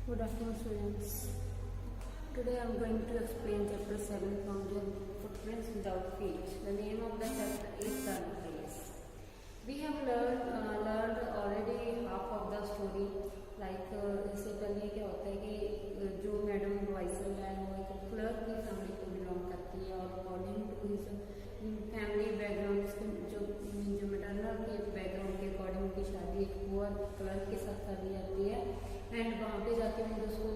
Good afternoon, students. Today I am going to explain chapter 7 from the footprints without feet. The name of the chapter is Turn Place. We have learned already half of the story. Like इससे पहले क्या होता है कि जो madam वाइसल है वो एक क्लर्क की फैमिली को बिलोंग करती है और according to his family background जो मैटरनल के बैकग्राउंड के अकॉर्डिंग उनकी शादी एक पुअर क्लर्क के साथ कर दी जाती है। एंड वहाँ पे जाके मुझे उसको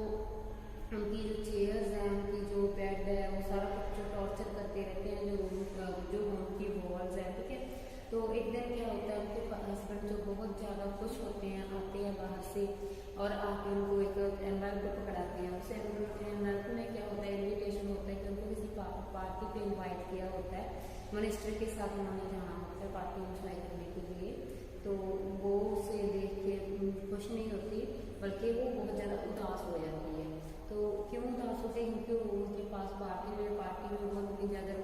उनकी जो चेयर्स हैं उनकी जो बेड है वो सारा कुछ जो टॉर्चर करते रहते हैं जो उनकी वॉल्स है, ठीक है। तो एक दिन क्या होता है उनके हस्बैंड जो बहुत ज़्यादा खुश होते हैं आते हैं बाहर से और आके उनको एक एनवेलप को पकड़ाते हैं। उस एनवेलप में क्या होता है इन्विटेशन होता है कि उनको किसी पार्टी पे इनवाइट किया होता है। मिनिस्टर के साथ उन्होंने जाना होता है पार्टी इंजॉय करने के लिए। तो वो उसे देख के खुश नहीं होती बल्कि वो बहुत ज़्यादा उदास हो जाती है। तो क्यों उदास होती है? क्योंकि उनके पास पार्टी में बहुत ज़्यादा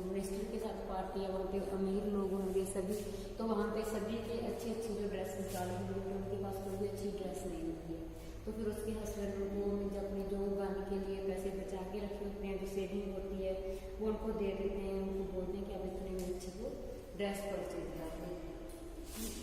मिनिस्टर के साथ पार्टी है, वहाँ पे अमीर लोग होंगे सभी, तो वहाँ पे सभी के अच्छी जो ड्रेसेस डाली हुई होंगी उनके पास कोई भी अच्छी ड्रेस नहीं होती है। तो फिर उसके हस्बैंड को जब अपनी जॉब गाने के लिए पैसे बचा के रखे होते हैं, जो सेविंग होती है वो उनको दे देते हैं, उनको बोलते हैं कि अब इतने में अच्छी को ड्रेस परचेज कर दें।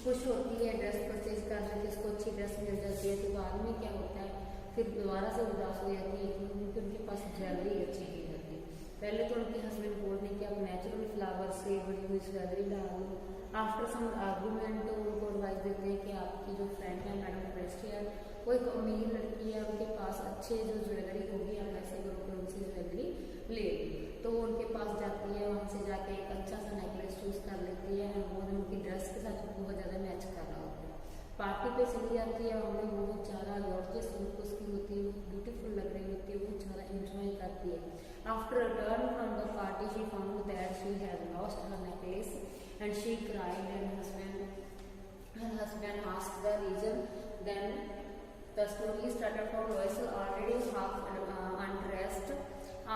खुश होती है, ड्रेस परचेज कर रहे थे, उसको अच्छी ड्रेस मिल जाती है। तो बाद में क्या होता है फिर दोबारा से उदास हो जाती है क्योंकि उनके पास ज्वेलरी अच्छी नहीं होती। पहले तो उनके हस्बैंड बोलते हैं कि आप नेचुरल फ्लावर से बड़ी हुई ज्वेलरी डाल दो। आफ्टर सम आर्गूमेंट तो उनको एडवाइस देते हैं कि आपकी जो फ्रेंड है मैडम प्रेस्टियर वो एक अमीर लड़की है, उनके पास अच्छे जो ज्वेलरी होगी आप ऐसे करो कि उनसे ज्वेलरी ले। तो वो उनके पास जाती है, वहाँ से जाके एक अच्छा सा नेकलेस चूज कर लेती है और वो उनकी ड्रेस के साथ बहुत ज़्यादा मैच कर रहा होता है। पार्टी पे चली जाती है, उन्हें बहुत ज़्यादा गॉर्जियस लुक उसकी होती है, ब्यूटीफुल लग रही होती है, बहुत ज़्यादा इंजॉय करती है। After return from the party she found that she had lost her necklace and she cried and her husband asked the reason. Then the story started from Lois already half undressed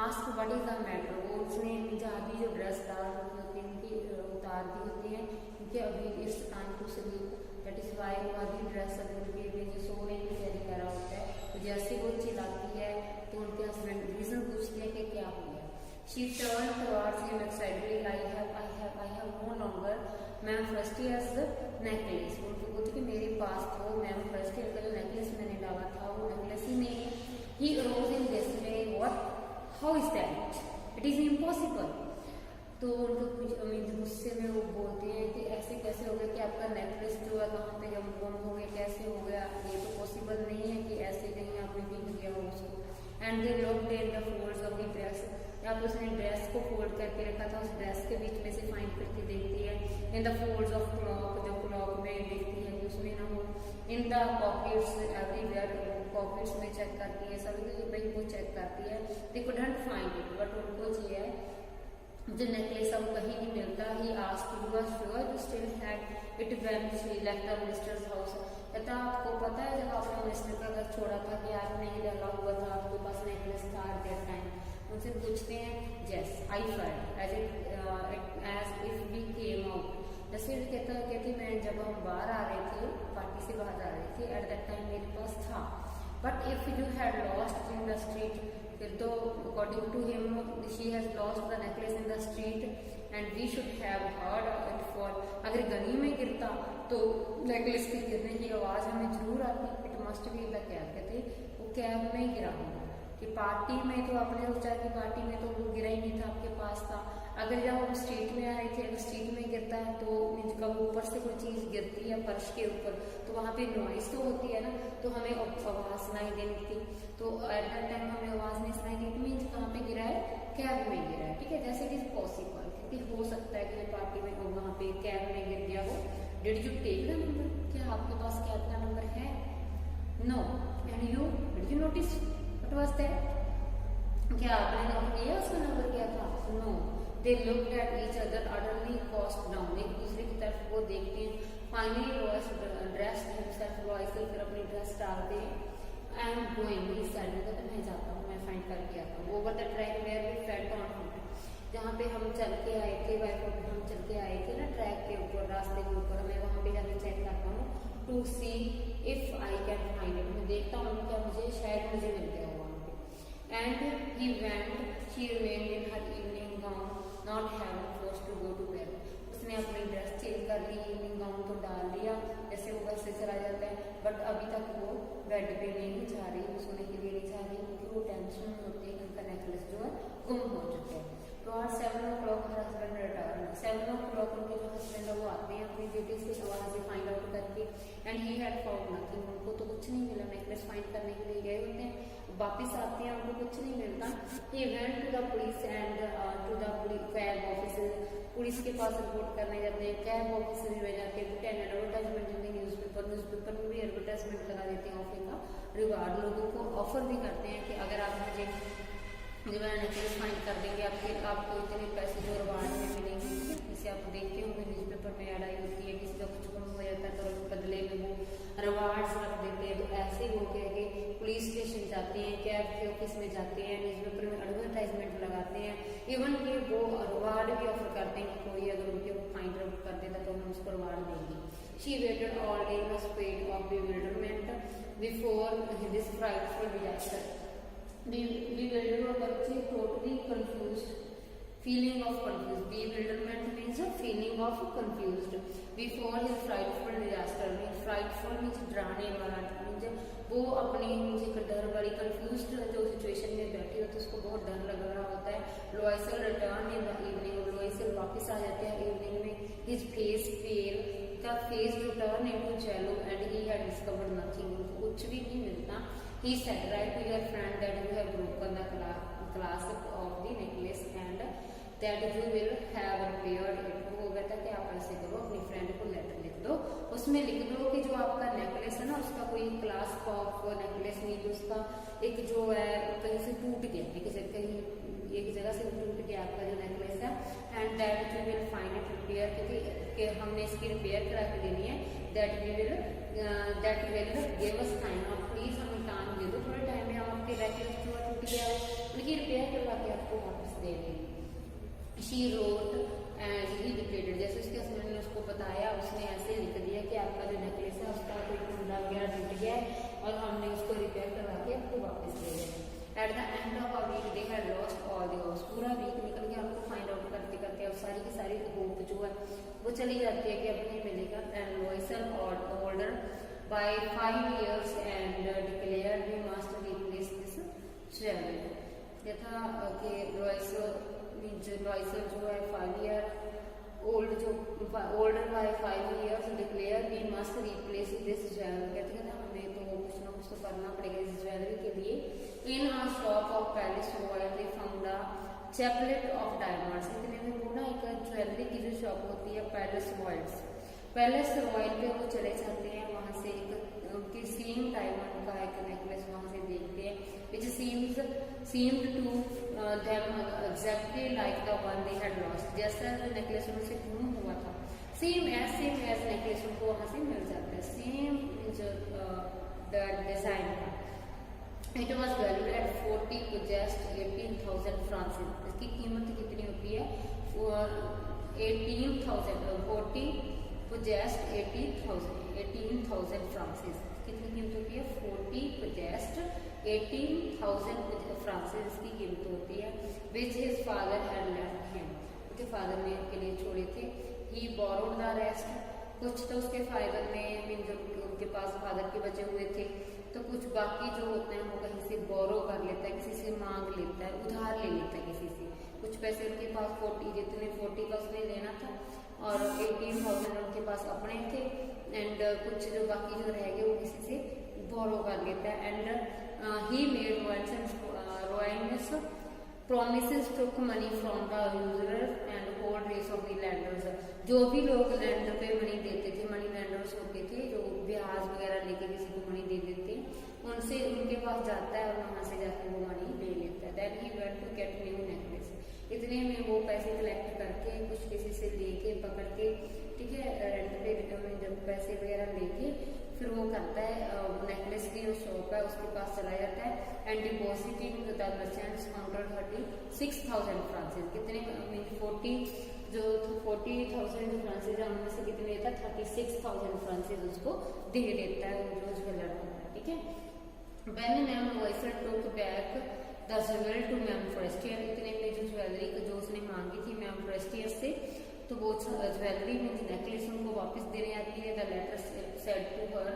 asked what is the matter. वो उसने पंजाबी जो dress डाल रखी होती है उनकी उतार दी होती है क्योंकि अभी it's time to sleep, that is why वो आधी ड्रेस अभी उनके जो सोने की तैयारी कर रहा होता है। तो जैसे वो चिल्लाती है तो उनके हस्बैंड रीजन पूछते हैं कि क्या हो गया। She turned towards him excitedly. I have no longer ma'am first years necklace. उनको बोलती कि मेरे पास तो मैम फर्स्ट ईयर का जो नेकलेस मैंने डाला था वो नेकलेस ही नहीं है। He arose in dismay, what how is that, it is impossible. तो उनको गुस्से में वो बोलते हैं कि ऐसे कैसे हो गया कि आपका नेकलेस जो है कहाँ पे गुम हो गया, कैसे हो गया, ये तो पॉसिबल नहीं है कि ऐसे कहीं आपने गिन दिया हो उसको। And they looked in the folds of the dress, या तो उसने ड्रेस को फोल्ड करके रखा था, उस ड्रेस के बीच में से फाइंड करके देखती है। In the folds of cloak, जो क्लॉक में देखती है कि उसमें ना हो। In the pockets everywhere, pockets में चेक करती है, सभी भाई वो चेक करती है। They couldn't find it, but उनको ये है जो नेकलेस अब कहीं नहीं मिलता। He asked you are sure you still had it when she left the minister's house. कहता आपको पता है जब आपने मिनिस्टर का घर छोड़ा था कि आपने ही डाला हुआ था, आपके पास नेकलेस था एट दैट टाइम। उनसे पूछते हैं yes I felt as if we came out. जैसे कहती मैं जब हम बाहर आ रहे थे, पार्टी से बाहर आ रहे थे, एट दैट टाइम मेरे पास था। But if you had lost in the street, फिर तो according to him she has lost the necklace in the street and we should have heard it for. अगर गली में गिरता तो नेकलेस के गिरने की आवाज़ हमें जरूर आती। It must be the cab, कहते वो कैब में गिरा होगा कि पार्टी में तो आपने सोचा कि पार्टी में तो वो गिरा ही नहीं था, आपके पास था। अगर जब हम स्ट्रीट में आए थे, अगर स्ट्रीट में गिरता है तो कब ऊपर से कोई चीज़ गिरती है फर्श के ऊपर तो वहाँ पे नॉइस तो होती है ना, तो हमें आवाज़ सुनाई देनी थी। तो एट दैट टाइम हमें आवाज़ नहीं सुनाई दी, मीन्स कहाँ पे गिरा है, कैब में गिरा है, ठीक है। जैसे इट इज पॉसिबल, क्योंकि हो सकता है कि पार्टी में वहाँ पे कैब में गिर गया हो। Did you take the number, क्या आपके पास कैब का नंबर है? No. And you did you notice what was that, क्या आपने नोट किया उसका नंबर क्या था? No. They looked at each other utterly cast down, एक दूसरे की तरफ वो देखते हैं। Finally Loyce dressed himself, Loyce फिर अपनी ड्रेस डालते हैं। I am going, he said, मैं जाता हूँ, मैं फाइंड करके आता हूँ। Over the track where we felt on foot, जहाँ पे हम चल के आए थे, हम चल के आए थे ना ट्रैक के ऊपर, रास्ते के ऊपर, मैं वहाँ पे जाके चेक करता हूँ to see if I can find it, मैं देखता हूँ क्या मुझे शायद she remained in her evening gown not having force to go to bed. उसने अपनी ड्रेस चेंज कर ली, इवनिंग गाउन तो डाल लिया जैसे वो घर से चला जाता है, बट अभी तक वो बेड पे नहीं जा रही, सोने के लिए नहीं जा रही, क्योंकि वो टेंशन में होती है कि उनका नेकलेस जो है गुम हो चुका है। तो आज 7 o'clock her husband return, 7 o'clock उनके जो हस्बैंड है वो आते हैं अपनी ड्यूटी से, वहाँ से फाइंड आउट करके, and he had found nothing, उनको तो कुछ नहीं मिला, नेकलेस फाइंड करने के लिए गए होते हैं, वापिस आते हैं उनको कुछ नहीं मिलता। He went to the police and to the cab office, police के पास रिपोर्ट करने जाते हैं, कैब ऑफिस में जाके एन एडवर्टाइजमेंट इन न्यूज़पेपर में भी एडवर्टाइजमेंट लगा देते हैं ऑफर का, रिवार्ड लोगों को ऑफर भी करते हैं कि अगर आप मुझे जो है नेकलेस फाइंड कर देंगे आपको इतने पैसे जो रिवार्ड में मिलेंगे। जैसे आप देखते होंगे न्यूज़पेपर में ऐड आई होती है, किसी का कुछ गुम हो जाता है तो बदले में वो रिवार्ड्स रख देते हैं। तो ऐसे ही वो कह के पुलिस स्टेशन जाते हैं, कैब के ऑफिस में जाते हैं, न्यूज़पेपर में एडवर्टाइजमेंट लगाते हैं, इवन कि वो रिवार्ड भी ऑफर करते हैं कि कोई अगर उनके फाइंड आउट कर देता तो हम उसको रिवार्ड देंगे। She weighted all day in a state of bewilderment before this frightful disaster. Bewildered बच्चे totally confused, feeling of confused. Bewilderment means a feeling of confused before his frightful disaster. means frightful means डराने वाला, means वो अपनी डर वाली confused जो situation में बैठी होती है उसको बहुत डर लग रहा होता है। Loisel returned in the evening, Loisel वापस आ जाते हैं इवनिंग में, his face pale, का face return into yellow and he had discovered nothing, कुछ भी नहीं मिलता। He said, write to your friend that you have broken the clasp of the necklace and that you will have repaired it. वो कहता है कि आप ऐसे करो, अपनी फ्रेंड को लेटर लिख दो, उसमें लिख दो कि जो आपका नेकलेस है ना उसका कोई क्लास्प ऑफ नेकलेस नहीं, तो उसका एक जो है कहीं से टूट गया, कहीं एक जगह से टूट गया आपका जो नेकलेस है, and that you will find it repair, क्योंकि हमने इसकी रिपेयर करा के देनी है। That will give us time, आप प्लीज हमें टाइम दे दो, थोड़े टाइम में हम आपके नेकलेस जो टूट गया उनकी रिपेयर करवा के आपको वापस दे देंगे। She wrote and he dictated, जैसे उसके हस्बैंड ने उसको बताया, उसने ऐसे लिख दिया कि आपका जो नेकलेस है उसका कोई टुकड़ा वगैरह टूट गया है और हमने उसको रिपेयर करवा के आपको वापस दे देंगे। At the end of a week they had lost all the hopes, पूरा वीक निकल गया, हमको फाइंड आउट करते करते और सारी की सारी होप जो है वो चली जाती है कि अब नहीं मिलेगा। And Loisel older by 5 years and declare we must replace this jewellery. ये था कि लोइसल जो है 5 year ओल्ड, जो older by 5 years declare we must replace this jewellery, कहते हैं ना हमें तो कुछ ना कुछ तो करना पड़ेगा इस ज्वेलरी के लिए। In a shop of palace royal they found a chaplet of diamonds, इतने में वो ना एक ज्वेलरी की जो शॉप होती है पैलेस रॉयल पे वो चले जाते हैं, वहाँ से एक उनकी सेम डायमंड का एक नेकलेस वहाँ से देखते हैं, which seemed to them exactly like the one they had lost, जैसा जो नेकलेस उनसे गुम हुआ था सेम एज नेकलेस उनको वहाँ से मिल जाता है, सेम जो डिजाइन का। It was valued at 40 possessed 18,000 francs, इसकी कीमत कितनी होती है 18,000, 40 possessed 18,000 francs, कितनी कीमत होती है 40 possessed 18,000 francs इसकी कीमत होती है। विच his father had left him, उसके फादर ने उनके लिए छोड़े थे। ही बोरोड द रेस्ट, कुछ तो उसके फादर ने उनके पास फादर के बचे हुए थे, तो कुछ बाकी जो होते हैं वो कहीं से बोरो कर लेता है, किसी से मांग लेता है, उधार ले लेता है किसी से, कुछ पैसे उनके पास 40 का उसने लेना था और 18,000 उनके पास अपने थे, एंड कुछ जो बाकी जो रह गए वो किसी से बोरो कर लेता है। And he made Royals promises took money from the usurer and hold race of the lenders, जो भी लोग लैंडर पे मनी देते थे, मनी लैंडर्स होते थे जो ब्याज वगैरह लेके किसी को मनी दे देते, उनसे उनके पास जाता है और वहां से जाकर वो मनी ले लेता है। Then he went to get new necklace, इतने में वो पैसे कलेक्ट करके कुछ किसी से लेके पकड़ के, ठीक है, रेंट पे जब पैसे वगैरह लेके फिर वो करता है नेकलेस की जो शॉप है उसके पास चला जाता है, and depositing the merchants counter 36,000 francs, कितने 40,000 francs है उनमें से कितने देता है 36,000 francs उसको दे देता है जो ज्वेलर होता है, ठीक है। When Loisel took back the jewellery to ma'am Forestier, इतने में जो ज्वेलरी जो उसने मांगी थी मैम फॉरेस्टियर से, तो वो ज्वेलरी मीन्स नेकलेस उनको वापस देने आती है। The latter said to her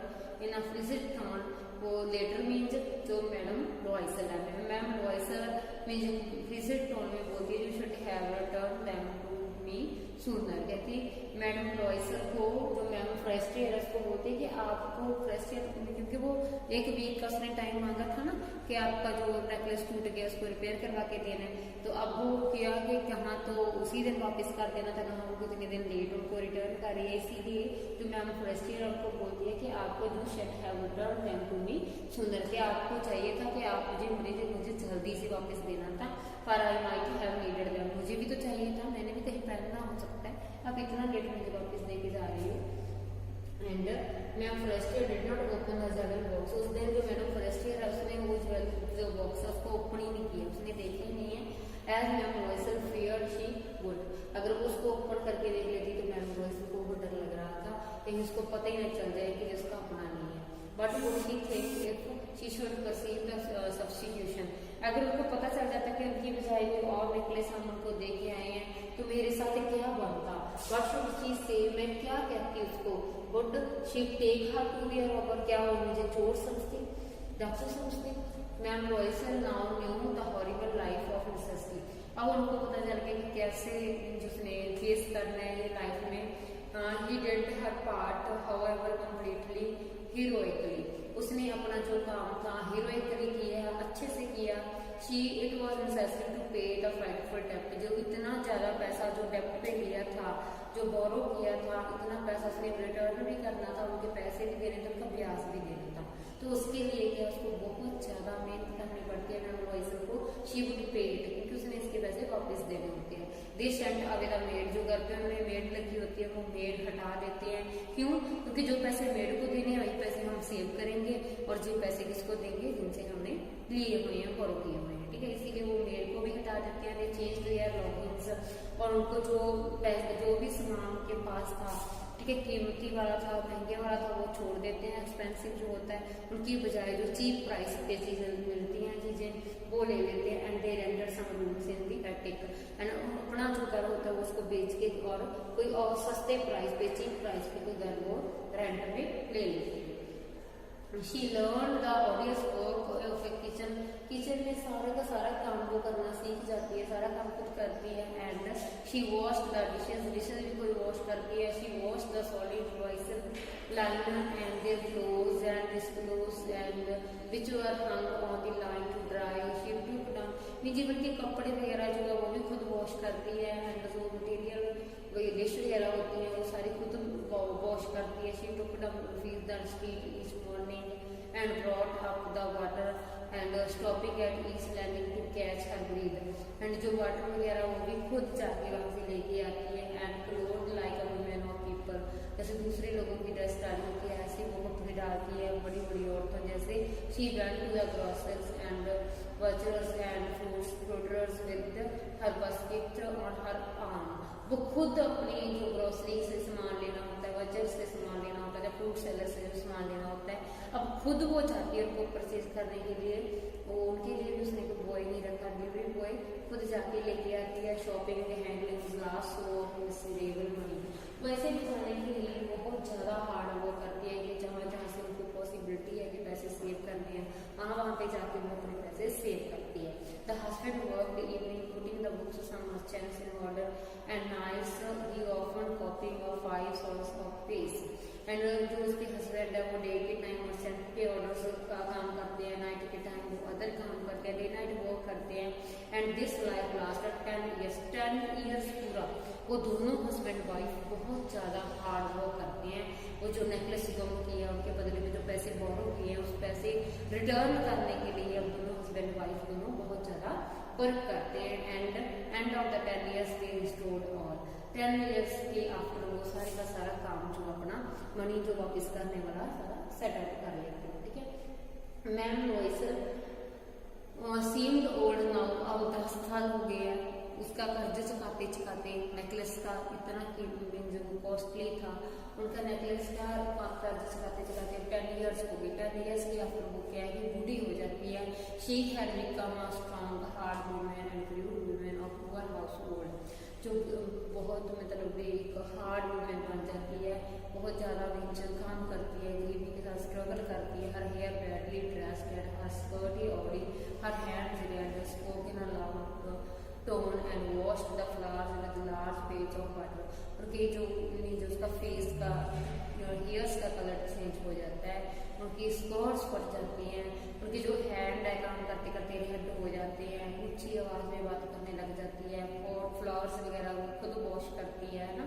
in a frigid tone, वो लेटर मीन्स जो मैडम लॉयसर है, ma'am Loisel means frigid tone में बोलती है, you should have return them to me sooner, कहती मैडम लॉयसर को, जो मैम फॉरेस्टियर उसको बोलते हैं कि आपको फॉरेस्टियर, क्योंकि वो एक वीक का उसने टाइम मांगा था ना कि आपका जो नेकलेस टूट गया उसको रिपेयर करवा के देना है, तो अब वो किया कि कहाँ तो उसी दिन वापस कर देना था, कहाँ वो कितने दिन लेट उनको रिटर्न कर रही है। इसीलिए जो मैम फॉरेस्टियर आपको बोलती है कि आपको जो शेड है रिटर्न देम टू मी सुंदर, के आपको चाहिए था कि आप मुझे जल्दी से वापस देना था, पर I might have needed them, मुझे भी तो चाहिए था, मैंने भी कहीं पहनना हो सकता है, अब इतना लेट मुझे वापस दे के जा रही हो। And ma'am Forestier did not open the jewellery box, उस दिन जो मैडम फॉरेस्टियर है उसने वो जो बॉक्स है उसको ओपन ही नहीं किया, उसने देखा ही नहीं है। As ma'am Loisel feared she would, अगर वो उसको ओपन करके देख लेती तो मैम लॉयसर को वो डर लग रहा था कहीं उसको पता ही नहीं चल जाए कि इसका अपना नहीं है। But would she think if she should perceive the substitution, अगर उनको पता चल जाता कि उनकी बजाय कोई और नेकलेस हम उनको दे के आए हैं तो मेरे साथ क्या बनता, वट शुड शी से, मैं क्या कहती उसको, would she take her to wear over, क्या वो मुझे चोट समझती, डॉक्टर समझती। Ma'am Loisel now knew the horrible life of necessity, अब उनको पता चल गया कि कैसे जिसने फेस करना है लाइफ में। He did her part however completely heroically, उसने अपना जो काम था हीरोइकली किया, अच्छे से किया। She it was necessary to pay the frightful डेप्ट, जो इतना ज़्यादा पैसा जो डेप्ट पे लिया था, जो बोरो किया था, इतना पैसा उसने रिटर्न भी करना था, उनके पैसे भी देने थे, उनका ब्याज भी देना था, तो उसके लिए क्या उसको बहुत ज़्यादा मेहनत करनी पड़ती है मैम लॉयसर को। शी वुड पे इट, क्योंकि उसने इसके पैसे वापस देने होते हैं। They sent away the made, जो घर पे उन्होंने मेड लगी होती है वो मेड हटा देते हैं, क्यों, क्योंकि जो पैसे मेड को देने हैं वही पैसे हम सेव करेंगे और जो पैसे किसको देंगे, जिनसे हमने लिए हुए हैं, बोरो किए हुए हैं, ठीक है, इसीलिए वो मेड को भी हटा देते हैं। दे चेंज देयर लॉगिन्स, और उनको जो भी सामान उनके पास था, ठीक है, कीमती वाला था, महंगे वाला था, वो छोड़ देते हैं, एक्सपेंसिव जो होता है उनकी बजाय जो चीप प्राइस पे चीजें मिलती हैं चीजें वो ले लेते हैं। And they render some rooms in the attic, and अपना जो घर होता है वो उसको बेच के और कोई और सस्ते प्राइस पे, चीप प्राइस पे कोई घर वो रेंट में ले लेते हैं। She learned the obvious work of a kitchen, kitchen में सारा का सारा काम वो करना सीख जाती है, सारा काम खुद करती है। And she washed the dishes, dishes भी कोई वॉश करती है। she washed the solid voices linen and their clothes and disclothes and which were hung on the line to dry, she took down, जीवन के कपड़े वगैरह जो है वो भी खुद वॉश करती है। एंड जो मटेरियल डिश वगैरह होती है वो सारी खुद वॉश करती है। she took down the street each morning and brought up the water and stopping at each landing to catch her breath, and जो वाटर वगैरह वो भी खुद जाके वहाँ से लेके आती है। And clothed like a woman of people, जैसे दूसरे लोगों की ड्रेस डाली होती है ऐसे वो कपड़े डालती है बड़ी बड़ी औरतों जैसे। she went to the grocers and butchers and fruiterers with her basket on her arm, वो खुद अपनी जो ग्रोसरी से सामान लेना होता है, बचर से सामान लेना होता है, फ्रूट सेलर से जो सामान लेना होता है, अब खुद वो चाहती है उनको परचेज करने के लिए, वो उनके लिए भी उसने कोई बॉय नहीं रखा, डिलीवरी बॉय खुद जाके लेके आती है। शॉपिंग के हैंडलिंग ग्लास मिसरेबल मनी, वैसे भी जाने के लिए बहुत ज़्यादा हार्ड वर्क करती है कि जहाँ जहाँ से उनको पॉसिबिलिटी है कि पैसे सेव करने हैं वहाँ पे जाके वो अपने पैसे सेव करती है। The husband work the evening putting the books some merchants in order and nights he often copying of 5 sorts of page, and जो उसके हस्बैंड है वो डे के टाइम मर्चेंट के ऑर्डर्स का काम करते हैं, नाइट के टाइम वो अदर काम करते हैं, डे नाइट वर्क करते हैं। And this life lasted 10 years पूरा वो दोनों हस्बैंड वाइफ बहुत ज़्यादा हार्ड वर्क करते हैं। वो जो नेकलेस गुम किया उनके बदले में जो पैसे बोरो किए उस पैसे रिटर्न करने के लिए हम दोनों हस्बैंड वाइफ दोनों बहुत ज़्यादा वर्क करते हैं। End of the 10 years they restored all, 10 years के आफ्टर वो सारे का सारा काम जो अपना मनी जो वापस करने वाला सारा सेटअप कर लेते हैं, ठीक है। मैम लॉयसर सीम्ड ओल्ड नाउ, अब 10 साल हो गए हैं उसका कर्ज चुकाते चुकाते, नेकलेस का इतना जो कॉस्टली था उनका नेकलेस का कर्ज चुकाते चुकाते 10 ईयर्स हो गए। 10 ईयर्स की आफ्टर वो क्या है कि बूढ़ी हो जाती है। She had become a strong hard woman and crude woman of poor household, जो बहुत मतलब एक हार्ड वुमेन बन जाती है, बहुत ज़्यादा वेंचर काम करती है, गरीबी के साथ स्ट्रगल करती है, her hair badly dressed and her skirt awry, her hands red spoken a loud tone and washed the flowers with large page of water. उनके जो उसका फेस का हेयर्स का कलर चेंज हो जाता है, उनकी स्कर्ट्स फट जाती हैं, उनके जो हैंड है काम करते करते रेड हो जाते हैं, ऊंची आवाज में बात करने लग जाती है, और फ्लावर्स वगैरह वो खुद वॉश करती है ना।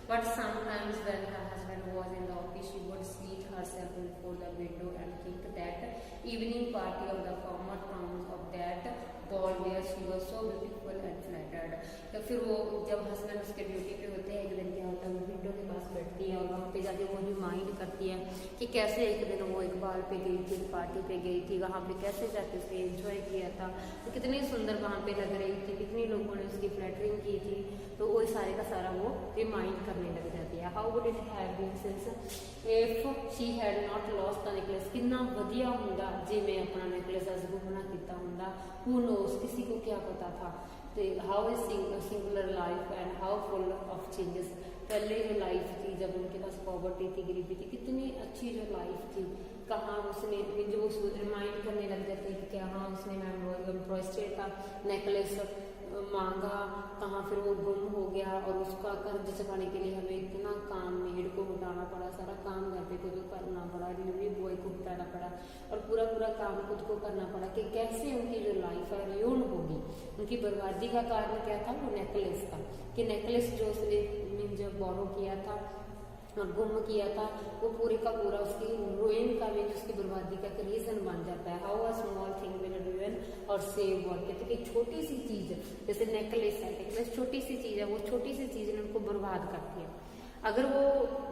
But sometimes when her husband was in the office she would seat herself before the window and think that evening party of the former town of that ball where she was so beautiful and flattered. तो फिर वो जब husband उसके duty पे होते हैं, एक दिन क्या होता है, वो विंडो के पास बैठती है और वहाँ पे जाके वो रिमाइंड करती है कि कैसे एक दिन वो एक बार पे गई थी, पार्टी पे गई थी, वहाँ पे कैसे जाके उसने एंजॉय किया था, तो कितनी सुंदर वहाँ पे लग रही थी, कितनी लोगों ने उसकी फ्लैटरिंग की थी, तो वो सारे का सारा वो रिमाइंड करने लग जाती है। How would it have been since if she had not lost the necklace, कितना वधिया हुंदा जे मैं अपना नेकलेस अज गुम ना किया हुंदा, हू नोस, किसी को क्या पता था। तो how is singular life and how full of changes. पहले जो लाइफ थी जब उनके पास पॉवर्टी थी, गरीबी थी, कितनी अच्छी जो लाइफ थी, कहाँ उसने जो रिमाइंड करने लग जाते हैं कि हाँ उसने प्रोस्टेट का नेकलेस मांगा, कहाँ फिर वो गुम हो गया और उसका कर्ज चुकाने के लिए हमें इतना काम मेड को उठाना पड़ा, सारा काम घर पे खुद को करना पड़ा, डिलीवरी बॉय को उठाना पड़ा और पूरा काम खुद को करना पड़ा कि कैसे उनकी जो लाइफ है र्यून होगी। उनकी बर्बादी का कारण क्या था, वो नेकलेस था, कि नेकलेस जो उसने जब बोरो किया था और गुम किया था, वो पूरे का पूरा उसकी रुइन का भी उसकी बर्बादी का रीजन बन जाता है। How a small thing will ruin और सेव वर्ल्ड, कहते कि छोटी सी चीज जैसे नेकलेस है, नेकलेस छोटी सी चीज है, वो छोटी सी चीज ने उनको बर्बाद करती है। अगर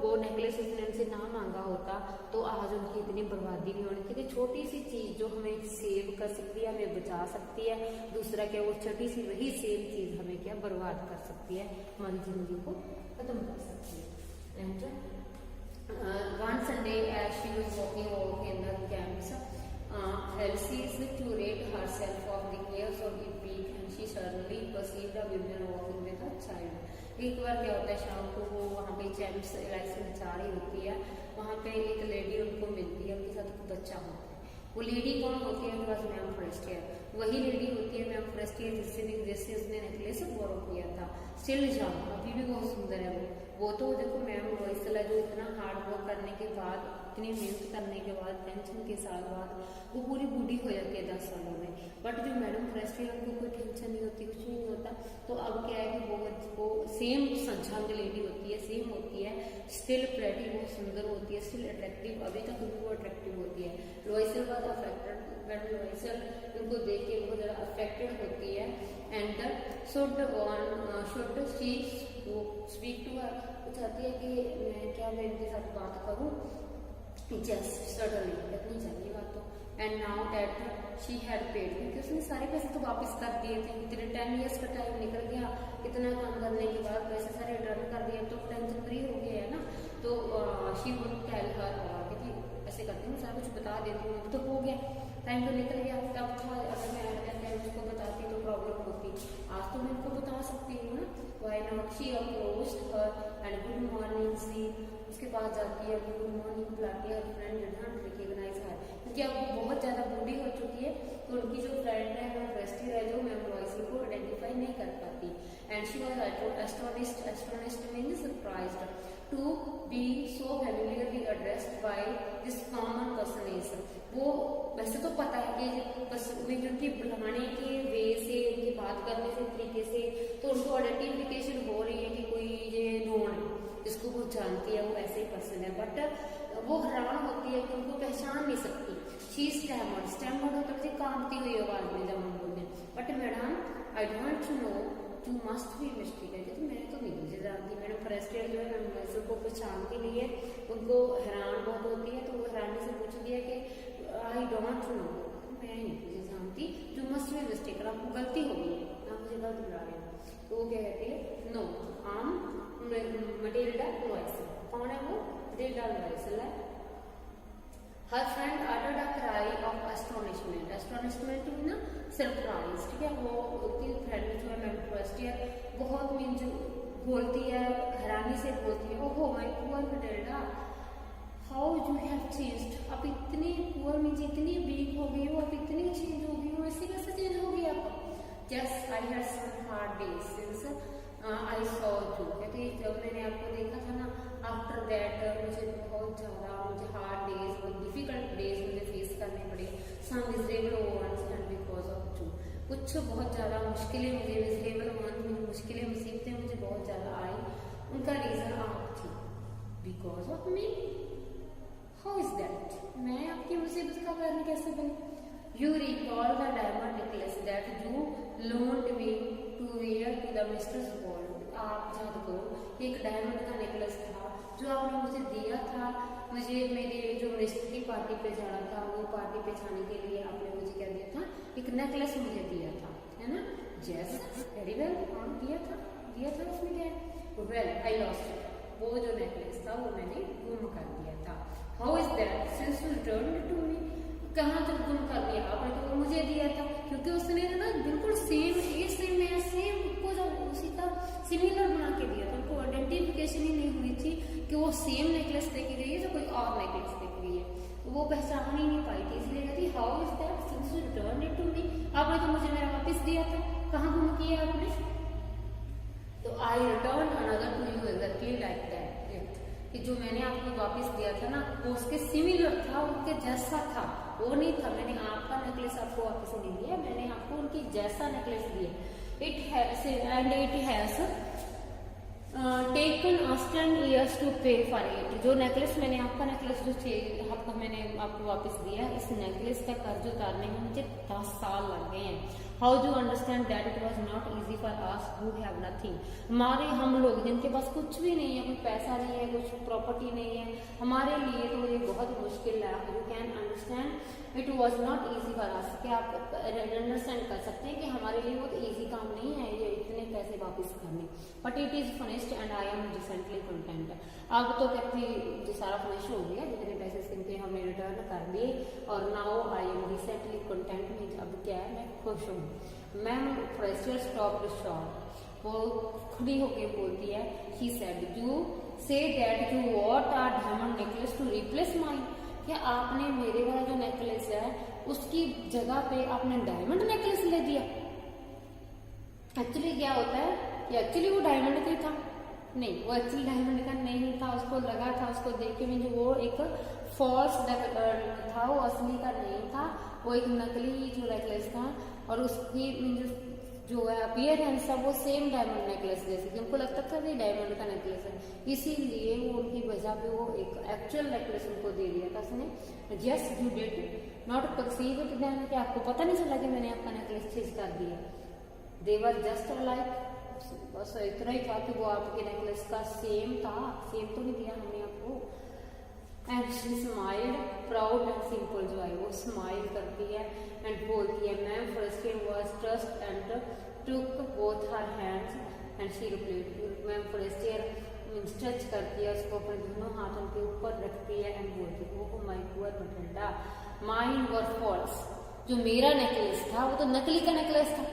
वो नेकलेस उसने उनसे ना मांगा होता तो आज उनकी इतनी बर्बादी नहीं होनी थी। छोटी सी चीज जो हमें सेव कर सकती है, हमें बचा सकती है, दूसरा क्या वो छोटी सी वही सेम चीज हमें क्या बर्बाद कर सकती है, हमारी जिंदगी को खत्म कर सकती है। And one Sunday, as she was walking over in the camps, Elsie to rid herself of the cares of the week, and she suddenly perceived a woman walking with a child. एक बार क्या होता है, शाम को वो वहाँ पे champs इलाइसी नचा रही होती है, वहाँ पे एक लेडी उनको मिलती है, उनके साथ एक बच्चा होता है। वो लेडी कौन होती है, उनके पास मैम फॉरेस्टियर, वही लेडी होती है मैम फॉरेस्टियर जिससे उसने नेकलेस बोरो किया था। स्टिल जाम, अभी भी बहुत सुंदर है वो तो देखो मैम रॉयसला जो इतना हार्ड वर्क करने के बाद, इतनी मेहनत करने के बाद, टेंशन के साल बाद वो पूरी बूढ़ी हो जाती है 10 सालों में। बट जो मैडम फॉरेस्टियर उनको कोई टेंशन नहीं होती, कुछ नहीं होता। तो अब क्या है कि वो सेम संझांग लेडी होती है, सेम होती है, स्टिल प्रेटी, बहुत सुंदर होती है, स्टिल अट्रैक्टिव, अभी तक भी वो अट्रैक्टिव होती है। Loisel was affected, madam Loisel उनको देख के बहुत ज़्यादा अफेक्टेड होती है। And should she speak to her, वो चाहती है कि मैं इनके साथ बात करूँ, जस्ट सडनली इतनी चाहिए बात तो। And now that she had paid, क्योंकि उसने सारे पैसे तो वापस कर दिए थे, इतने 10 years का टाइम निकल गया, इतना काम करने के बाद पैसे सारे रिटर्न कर दिए, तो टेंशन फ्री हो गया है ना। तो शी वुड टेल हर, कि ऐसे करती हूँ, सारा कुछ बता देती हूँ, अब तो हो गया, टाइम तो निकल गया, तब था अगर मैं उसको बताती तो प्रॉब्लम होती, आज तो मैं उनको बता सकती हूँ ना। Why not? She approached her and good morning सी, उसके पास जाती है, गुड मॉर्निंग बुलाती है, friend did not recognize her, क्योंकि अब वो बहुत ज़्यादा बूढ़ी हो चुकी है, तो उनकी जो फ्रेंड है वो फॉरेस्टियर है, जो मैम रॉयसल को आइडेंटिफाई नहीं कर पाती। And she was astonished means surprised to be so familiarly addressed by this common person is, वो वैसे तो पता है कि बस उनकी बुलाने के वे से, उनकी बात करने से तरीके से तो उनको आइडेंटिफिकेशन हो रही है कि कोई ये नोन है जिसको वो जानती है, वो ऐसे ही पर्सन है। बट वो हैरान होती है कि उनको पहचान नहीं सकती। शी स्टैमर्ड होता है कांपती हुई आवाज में जब हम बोलते हैं, but madam I don't know you must be mistake है, मैं तो नहीं मुझे जानती। मैडम फॉरेस्टियर जो है मैम रॉयसल को पहचानती नहीं है, उनको हैरान बहुत होती है, तो वो हैरानी से पूछ दिया कि आई डोंट नो, मैं नहीं मुझे जानती, यू मस्ट बी मिस्टेक, आपको गलती हो गई है, आप मुझे गलत बुला रहे हैं। तो वो क्या कहती है, नो आम मटिल्डा रॉयसल, कौन है वो, मटिल्डा रॉयसल है। Her friend uttered a cry of astonishment, astonishment, astonishment mean surprise, ठीक है। वो उसकी फ्रेंड जो है मैम फर्स्ट ईयर बहुत मीन बोलती है, हैरानी से बोलती है, ओहो my poor Matilda how you have changed, अब इतनी पुअर मीन्स इतनी वीक हो गई हो, अब इतनी चेंज हो गई हो, ऐसे कैसे चेंज हो गई आप? Yes I have some hard days since I saw you, कहते जब मैंने आपको देखा था ना, आफ्टर दैट मुझे बहुत ज़्यादा मुझे हार्ड डेज और डिफिकल्ट डेज मुझे फेस करने पड़े, some miserable ones and because of you, कुछ बहुत ज़्यादा मुश्किलें मुझे मिजरेबल ओवन मुश्किलें मुसीबतें मुझे बहुत ज़्यादा आई, उनका रीज़न आप थी, because of me. How is that, मैं आपकी मुसीबत का कारण कैसे बनी? You recall the diamond necklace that you loaned me to wear to the misters ball, आप याद करो एक डायमंड का नेकलेस था जो आपने मुझे दिया था, मुझे मेरे जो मिस्टर की पार्टी पे जाना था, वो पार्टी पे जाने के लिए आपने मुझे क्या दिया था? एक नेकलेस मुझे दिया था, है ना? यस वेरी वेल, हाँ दिया था उसमें क्या है? वेल आई लॉस्ट इट, वो जो नेकलेस था वो मैंने गुम कर दिया था। How is that since you returned to me, कहाँ तक गुम कर दिया आपने? तो वो मुझे दिया था, क्योंकि उसने ना बिल्कुल सेम ये सेम मैं सेम को जो उसी का सिमिलर बना के दिया था, उनको आइडेंटिफिकेशन ही नहीं हुई थी कि वो सेम नेकलेस देके गई है या कोई और नेकलेस देके गई है, तो वो पहचान ही नहीं पाई थी, इसलिए कहती how is that since you returned it to me, आपने तो मुझे मेरा वापस दिया था, कहाँ गुम किया आपने? तो I return another to you exactly like that, कि जो मैंने आपको वापस दिया था ना वो उसके सिमिलर था, उनके जैसा था, वो नहीं था। मैंने आपका नेकलेस आपको वापस नहीं दिया, मैंने आपको उनकी जैसा नेकलेस दिया। It has and it has taken us 10 years to pay for it, जो नेकलेस मैंने आपका नेकलेस जो आपका मैंने आपको वापस दिया, इस नेकलेस का कर्ज उतारने में मुझे 10 साल लग गए हैं। How do understand that it was not easy for us who have nothing, हम लोग जिनके पास कुछ भी नहीं है, कोई पैसा नहीं है, कुछ प्रॉपर्टी नहीं है, हमारे लिए तो ये बहुत मुश्किल है। You can understand it was not easy for us, क्या आप अंडरस्टैंड कर सकते हैं कि हमारे लिए बहुत ईजी काम नहीं है ये इतने पैसे वापस करने, but it is finished and I am recently content. अब तो कहती जो सारा फिनिश हो गया, जितने पैसे इनके हमने रिटर्न कर दिए, और now I am recently content में अब क्या है मैं खुश हूँ। मैम फ्रेशर स्टॉप शॉप, वो खड़ी होके बोलती है, he said you say that you bought a diamond necklace to replace mine, क्या आपने मेरे वाला जो नेकलेस है उसकी जगह पे आपने डायमंड नेकलेस ले दिया? एक्चुअली क्या होता है कि एक्चुअली वो डायमंड का ही था, नहीं वो एक्चुअली डायमंड का नहीं था, उसको लगा था, उसको देख के मुझे वो एक फॉल्स था, वो असली का नहीं था, वो एक नकली जो नेकलेस था, और उसकी जो है अपीयरेंस है वो सेम डायमंड नेकलेस जैसे कि उनको लगता था कि डायमंड का नेकलेस है, इसीलिए वो उनकी वजह पे वो एक एक्चुअल नेकलेस उनको दे दिया था उसने। Yes you did not perceive it then, कि आपको पता नहीं चला कि मैंने आपका नेकलेस चेंज कर दिया। दे वर जस्ट लाइक, बस इतना ही था कि वो आपके नेकलेस का सेम था, सेम तो नहीं दिया हमने आपको। And she smiled proud and simple जो है वो स्माइल करती है एंड बोलती है, ma'am first was trust and took both her hands and she replied, ma'am first touch करती है उसको, अपने दोनों हाथों के ऊपर रखती है एंड बोलती है, oh my poor Matilda mine were false, जो मेरा नेकलेस था वो तो नकली का नेकलेस था,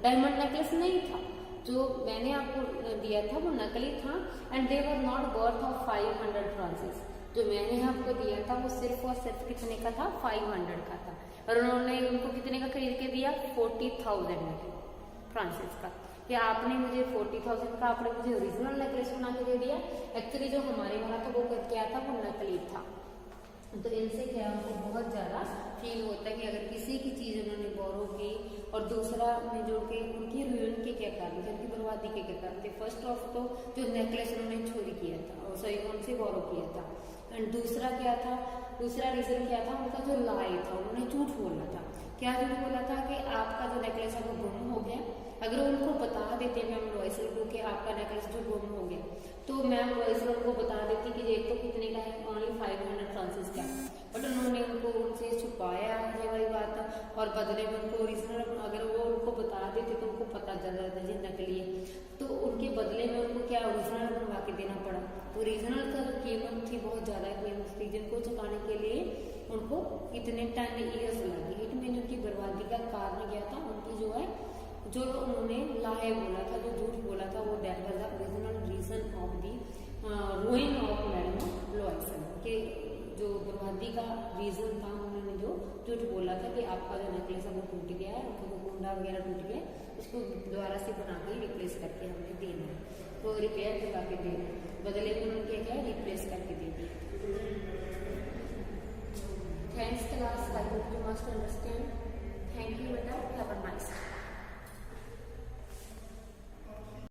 डायमंड नेकलेस नहीं था, जो मैंने आपको दिया था वो नकली था। And they were not worth of 500 Francis, जो मैंने आपको दिया था वो सिर्फ और सिर्फ कितने का था? 500 का था, और उन्होंने उनको कितने का खरीद के दिया? 40,000 में फ्रांसिस का। या आपने मुझे 40,000 का आपने मुझे ओरिजिनल नेकलेस बना के दे दिया, एक्चुअली जो हमारे वाला था वो क्या था? वो नकली था। तो इनसे क्या हमको बहुत ज़्यादा फील होता है कि अगर किसी की चीज़ उन्होंने बोरो की और दूसरा में जोड़ के उनकी रुइन के क्या कारण थे, उनकी बर्बादी के क्या कारण थे। फर्स्ट ऑफ तो जो नेकलेस उन्होंने चोरी किया था और सही उनसे बोरो किया था, एंड दूसरा क्या था? दूसरा रीजन क्या था? उनका जो लाई था, उन्होंने झूठ बोला था। क्या झूठ बोला था? कि आपका जो नेकलेस है वो गुम हो गया। अगर उनको बता देते मैम लॉयसल को कि आपका नेकलेस जो गुम हो गया, तो मैम लॉयसल को बता देती कि ये तो कितने का है? ओनली 500 फ्रांसिस का। बट उन्होंने उनको उनसे छुपाया ये वाली बात, और बदले में उनको ओरिजिनल अगर वो उनको बता देते तो उनको पता चल जाता जी नकली है, तो उनके बदले में उनको क्या ओरिजिनल बनवा के देना पड़ा। तो ओरिजिनल का कीमत थी, बहुत ज़्यादा कीमत थी, जिनको चुकाने के लिए उनको इतने 10 ईयर्स लगे। इट मीन जो उन्होंने लाए बोला था, जो झूठ बोला था, वो that was the original reason of the ruin of madam Loisel, के जो बर्बादी का रीजन था, उन्होंने जो झूठ बोला था कि आपका जो नेकलेस है वो टूट गया है, वो कुंडा वगैरह टूट गया, इसको दोबारा से बना के रिप्लेस करके हमें देना है, तो रिपेयर करवा के देना, बदले में उन्होंने क्या किया, रिप्लेस करके दे दिया। Thanks class, I hope you must understand. Thank you बेटा, हैव अ नाइस डे।